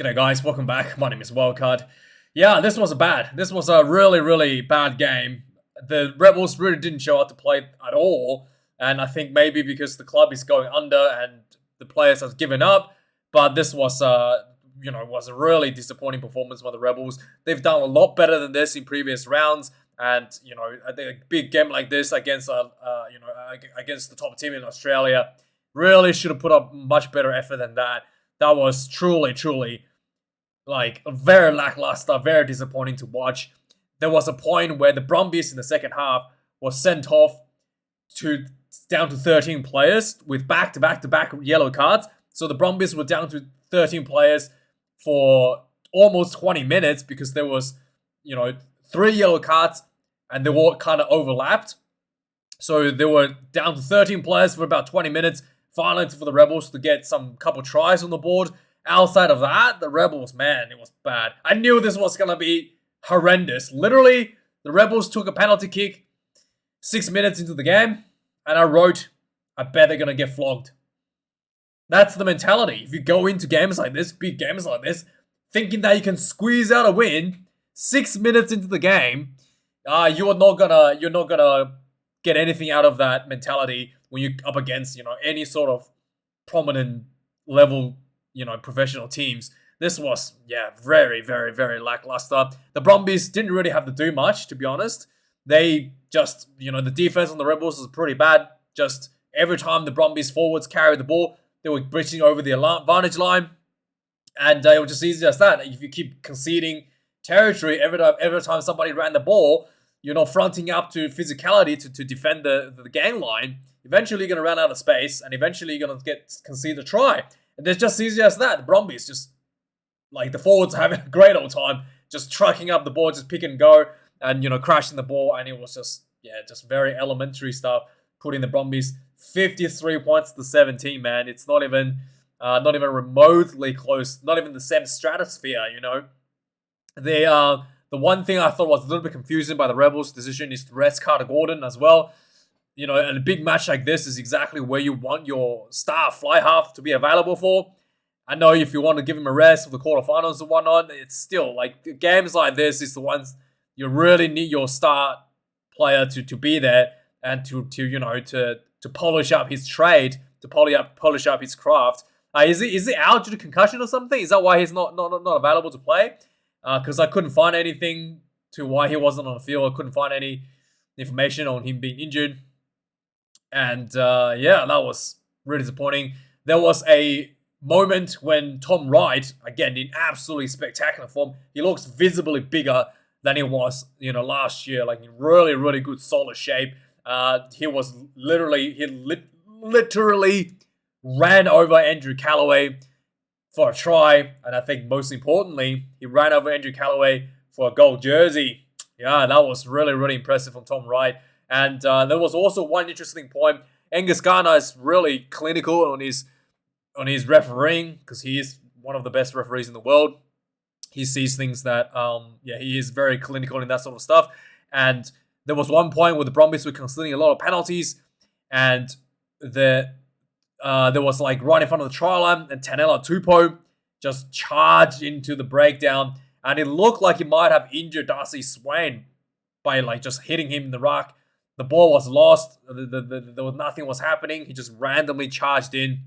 G'day guys, welcome back. My name is Wildkard. Yeah, this was a really bad game. The Rebels really didn't show up to play at all, and I think maybe because the club is going under and the players have given up. But this was was a really disappointing performance by the Rebels. They've done a lot better than this in previous rounds, and I think a big game like this against against the top team in Australia really should have put up much better effort than that. That was truly like very lackluster, very disappointing to watch. There was a point where the Brumbies in the second half was sent off to down to 13 players with back-to-back yellow cards. So the Brumbies were down to 13 players for almost 20 minutes because there was, 3 yellow cards and they all kind of overlapped. So they were down to 13 players for about 20 minutes, finally for the Rebels to get some couple tries on the board. Outside of that, the Rebels, man, it was bad. I knew this was going to be horrendous. Literally, the Rebels took a penalty kick 6 minutes into the game, and I wrote, I bet they're going to get flogged. That's the mentality. If you go into games like this, big games like this, thinking that you can squeeze out a win 6 minutes into the game, you're not gonna get anything out of that mentality when you're up against, any sort of prominent level, professional teams. This was, very lackluster. The Brumbies didn't really have to do much, to be honest. They just, the defense on the Rebels was pretty bad. Just every time the Brumbies forwards carried the ball, they were breaching over the advantage line. And it was just easy as that. If you keep conceding territory every time somebody ran the ball, you're not fronting up to physicality to defend the gang line. Eventually, you're going to run out of space, and eventually, you're going to concede a try. And it's just easy as that. The Brumbies just, like, the forwards are having a great old time, just trucking up the ball, just pick and go, and, crashing the ball. And it was just very elementary stuff, putting the Brumbies 53 points to 17, man. It's not even remotely close, not even the same stratosphere, The one thing I thought was a little bit confusing by the Rebels' decision is to rest Carter Gordon as well. And a big match like this is exactly where you want your star fly half to be available for. I know if you want to give him a rest for the quarterfinals and whatnot, it's still like games like this is the ones you really need your star player to be there and to polish up his trade, to polish up his craft. Is he out due to concussion or something? Is that why he's not available to play? Because I couldn't find anything to why he wasn't on the field. I couldn't find any information on him being injured. And that was really disappointing. There was a moment when Tom Wright, again, in absolutely spectacular form, he looks visibly bigger than he was, last year, like in really good solid shape. He literally ran over Andrew Callaway for a try, and I think most importantly, he ran over Andrew Callaway for a gold jersey. Yeah, that was really impressive from Tom Wright. And there was also one interesting point. Angus Garner is really clinical on his refereeing because he is one of the best referees in the world. He sees things that, he is very clinical in that sort of stuff. And there was one point where the Brumbies were conceding a lot of penalties, and there was like right in front of the try line, and Tanela Tupou just charged into the breakdown, and it looked like he might have injured Darcy Swain by like just hitting him in the ruck. The ball was lost. There was nothing was happening. He just randomly charged in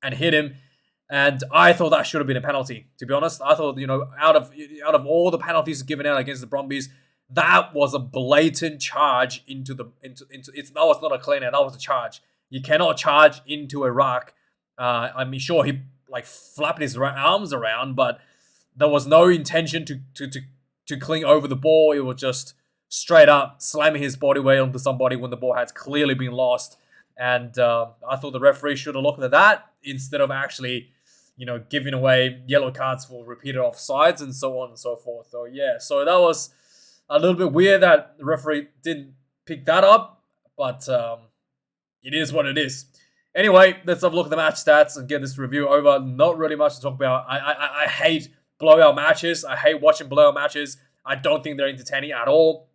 and hit him. And I thought that should have been a penalty, to be honest. I thought, out of all the penalties given out against the Brumbies, that was a blatant charge into that was not a clean out, that was a charge. You cannot charge into a ruck. Sure, he like flapped his arms around, but there was no intention to cling over the ball. It was just straight up slamming his body weight onto somebody when the ball has clearly been lost. And I thought the referee should have looked at that instead of actually, giving away yellow cards for repeated offsides and so on and so forth. So that was a little bit weird that the referee didn't pick that up, but it is what it is. Anyway, let's have a look at the match stats and get this review over. Not really much to talk about. I hate blowout matches. I hate watching blowout matches. I don't think they're entertaining at all.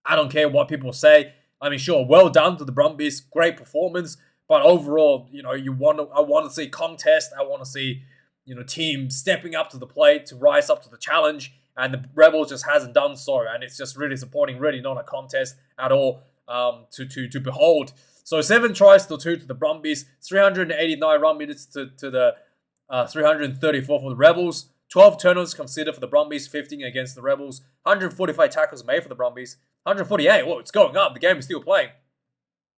I don't care what people say. Sure, well done to the Brumbies. Great performance. But overall, I want to see contest. I want to see, team stepping up to the plate to rise up to the challenge, and the Rebels just hasn't done so, and it's just really disappointing. Really not a contest at all to behold. So 7 tries to 2 to the Brumbies, 389 run minutes to the 334 for the Rebels. 12 turnovers considered for the Brumbies, 15 against the Rebels. 145 tackles made for the Brumbies. 148. Whoa, it's going up. The game is still playing.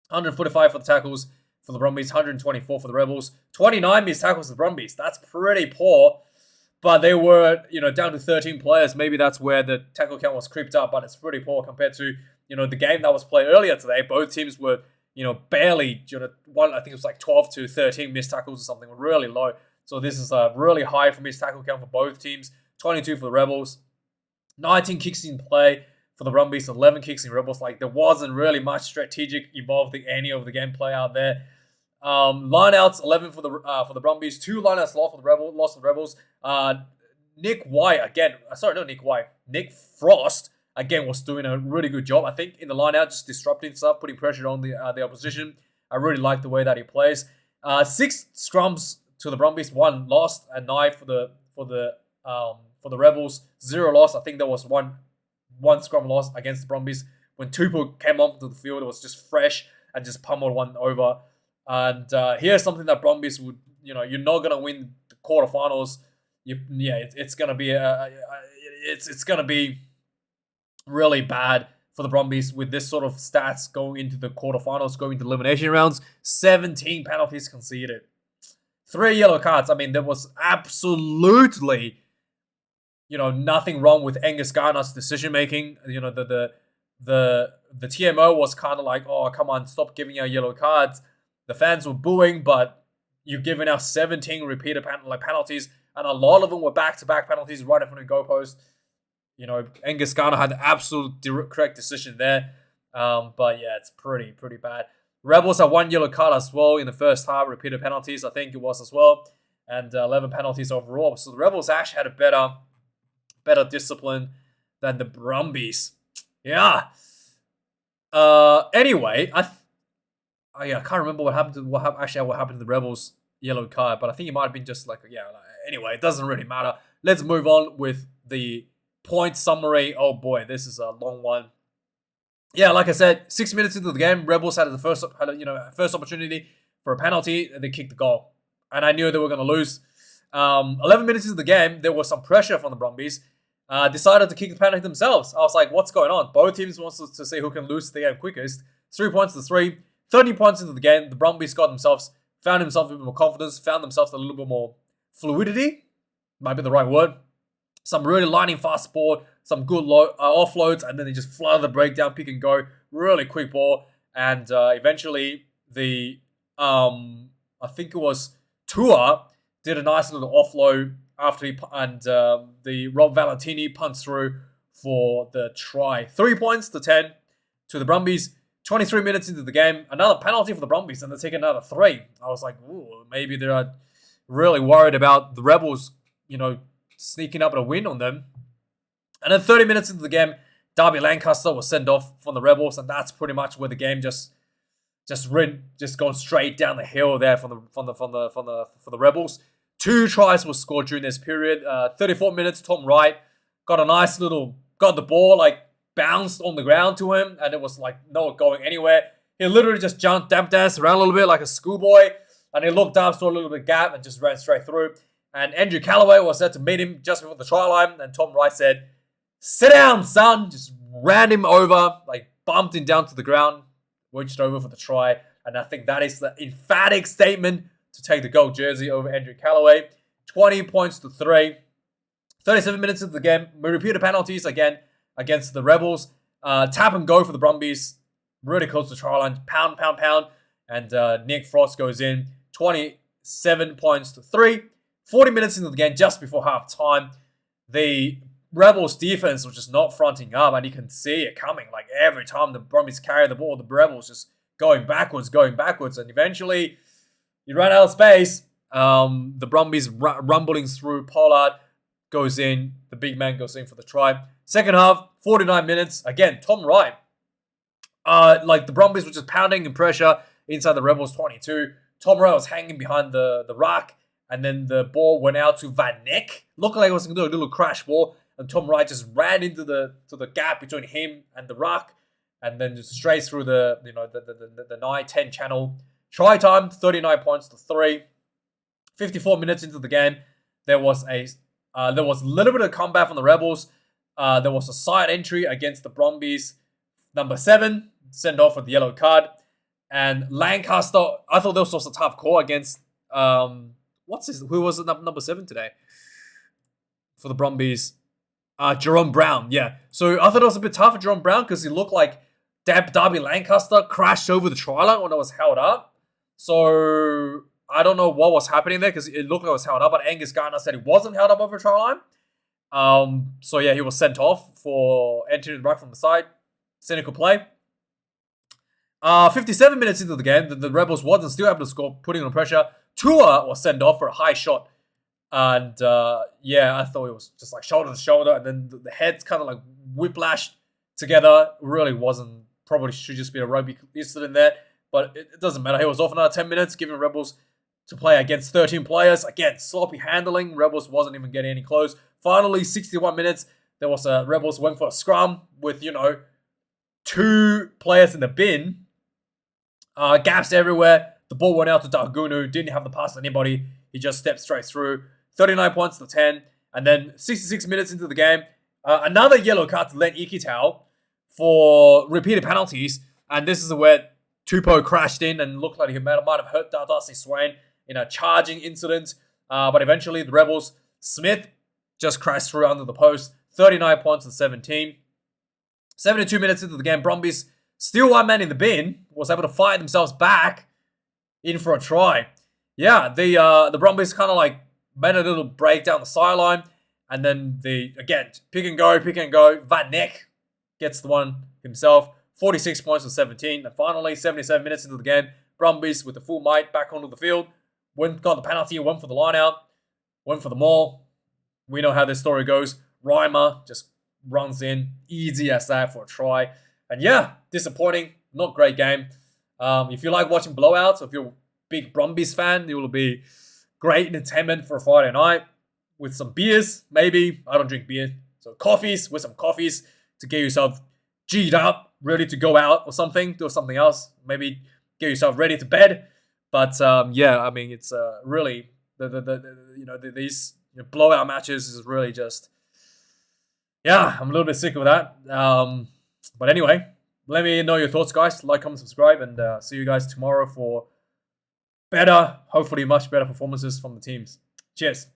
145 for the tackles for the Brumbies. 124 for the Rebels. 29 missed tackles for the Brumbies. That's pretty poor. But they were, down to 13 players. Maybe that's where the tackle count was creeped up. But it's pretty poor compared to, the game that was played earlier today. Both teams were, barely, one, I think it was like 12 to 13 missed tackles or something. Really low. So this is really high for missed tackle count for both teams. 22 for the Rebels. 19 kicks in play for the Brumbies. 11 kicks in Rebels. Like, there wasn't really much strategic involved in any of the gameplay out there. Lineouts 11 for the Brumbies. 2 lineouts lost for the Rebels. Nick White again. Sorry, not Nick White. Nick Frost again was doing a really good job. I think in the lineout, just disrupting stuff, putting pressure on the opposition. I really like the way that he plays. 6 scrums to the Brumbies, 1 lost, and 9 for the Rebels. 0 loss. I think there was one scrum loss against the Brumbies when Tupu came onto the field. It was just fresh and just pummeled one over. And here's something that Brumbies would, you're not gonna win the quarterfinals. It's gonna be it's gonna be really bad for the Brumbies with this sort of stats going into the quarterfinals, going into elimination rounds. 17 penalties conceded. 3 yellow cards. I mean, there was absolutely, nothing wrong with Angus Garner's decision making. The TMO was kind of like, oh, come on, stop giving out yellow cards. The fans were booing, but you're giving out 17 repeated penalties, and a lot of them were back-to-back penalties right in front of the goalpost. Angus Garner had the absolute correct decision there. But yeah, it's pretty bad. Rebels had 1 yellow card as well in the first half, repeated penalties, I think it was as well, and 11 penalties overall. So the Rebels actually had a better discipline than the Brumbies. Yeah. Anyway, I can't remember what happened to the Rebels yellow card, but I think it might have been just anyway, it doesn't really matter. Let's move on with the point summary. Oh boy, this is a long one. Yeah, like I said, 6 minutes into the game, Rebels had the first opportunity for a penalty, and they kicked the goal. And I knew they were going to lose. 11 minutes into the game, there was some pressure from the Brumbies. Decided to kick the penalty themselves. I was like, what's going on? Both teams wants to see who can lose the game quickest. 3 points to 3. 30 points into the game, the Brumbies found themselves a bit more confidence, found themselves a little bit more fluidity. Might be the right word. Some really lightning fast ball, some good offloads, and then they just flooded the breakdown, pick and go, really quick ball, and eventually I think it was Tua did a nice little offload after the Rob Valentini punched through for the try. 3 points to 10 to the Brumbies. 23 minutes into the game, another penalty for the Brumbies, and they take another 3. I was like, ooh, maybe they're really worried about the Rebels, sneaking up a win on them. And then 30 minutes into the game, Darby Lancaster was sent off from the Rebels, and that's pretty much where the game just gone straight down the hill there for the Rebels. 2 tries were scored during this period. 34 minutes, Tom Wright got the ball bounced on the ground to him, and it was not going anywhere. He literally just danced around a little bit like a schoolboy, and he looked up, saw a little bit of gap, and just ran straight through. And Andrew Callaway was there to meet him just before the try line, and Tom Wright said, "Sit down, son." Just ran him over, bumped him down to the ground, reached over for the try, and I think that is the emphatic statement to take the gold jersey over Andrew Callaway. 20 points to 3. 37 minutes into the game, we repeated penalties again against the Rebels. Tap and go for the Brumbies. Really close to the try line. Pound. And Nick Frost goes in. 27 points to 3. 40 minutes into the game, just before half time, the Rebels defense was just not fronting up, and you can see it coming. Every time the Brumbies carry the ball, the Rebels just going backwards, and eventually you run out of space. The Brumbies rumbling through. Pollard goes in. The big man goes in for the try. Second half, 49 minutes. Again, Tom Wright. The Brumbies were just pounding in pressure inside the Rebels 22. Tom Wright was hanging behind the ruck, and then the ball went out to Van Neck. Looked like it was going to do a little crash ball, and Tom Wright just ran into the gap between him and the ruck, and then just straight through the 9-10 channel. Try time 39 points to 3. 54 minutes into the game, there was a little bit of comeback from the Rebels. There was a side entry against the Brumbies. Number 7 sent off with the yellow card, and Lancaster. I thought this was a tough call against who was it, number 7 today for the Brumbies? Jerome Brown. Yeah, so I thought it was a bit tough for Jerome Brown because he looked like Darby Lancaster crashed over the try line when it was held up. So I don't know what was happening there because it looked like it was held up, but Angus Gardner said it wasn't held up over the try line. So yeah, he was sent off for entering the ruck from the side. Cynical play. 57 minutes into the game, the Rebels wasn't still able to score, putting on pressure. Tua was sent off for a high shot. And yeah, I thought it was just like shoulder to shoulder, and then the heads kind of like whiplashed together. Really wasn't, probably should just be a rugby incident there, but it doesn't matter. He was off another 10 minutes, giving Rebels to play against 13 players. Again, sloppy handling. Rebels wasn't even getting any close. Finally, 61 minutes, there was a Rebels went for a scrum with, 2 players in the bin. Gaps everywhere. The ball went out to Dargunu. Didn't have the pass to anybody. He just stepped straight through. 39 points to 10. And then 66 minutes into the game, another yellow card to Len Ikitau for repeated penalties. And this is where Tupou crashed in and looked like he might have hurt Darcy Swain in a charging incident. But eventually the Rebels, Smith just crashed through under the post. 39 points to 17. 72 minutes into the game, Brumbies, still one man in the bin, was able to fight themselves back in for a try. Yeah, the Brumbies kind of like made a little break down the sideline, and then again, pick and go. Van Neck gets the one himself. 46 points to 17. And finally, 77 minutes into the game, Brumbies with the full might back onto the field. Got the penalty, went for the line out, went for the maul. We know how this story goes. Reimer just runs in, easy as that for a try. And yeah, disappointing, not great game. If you like watching blowouts, if you're a big Brumbies fan, it will be great entertainment for a Friday night with some beers, maybe. I don't drink beer. So with some coffees to get yourself G'd up, ready to go out or something, do something else. Maybe get yourself ready to bed. But yeah, I mean, it's really these blowout matches is really just, yeah, I'm a little bit sick of that. But anyway, let me know your thoughts, guys. Like, comment, subscribe, and see you guys tomorrow for hopefully much better performances from the teams. Cheers.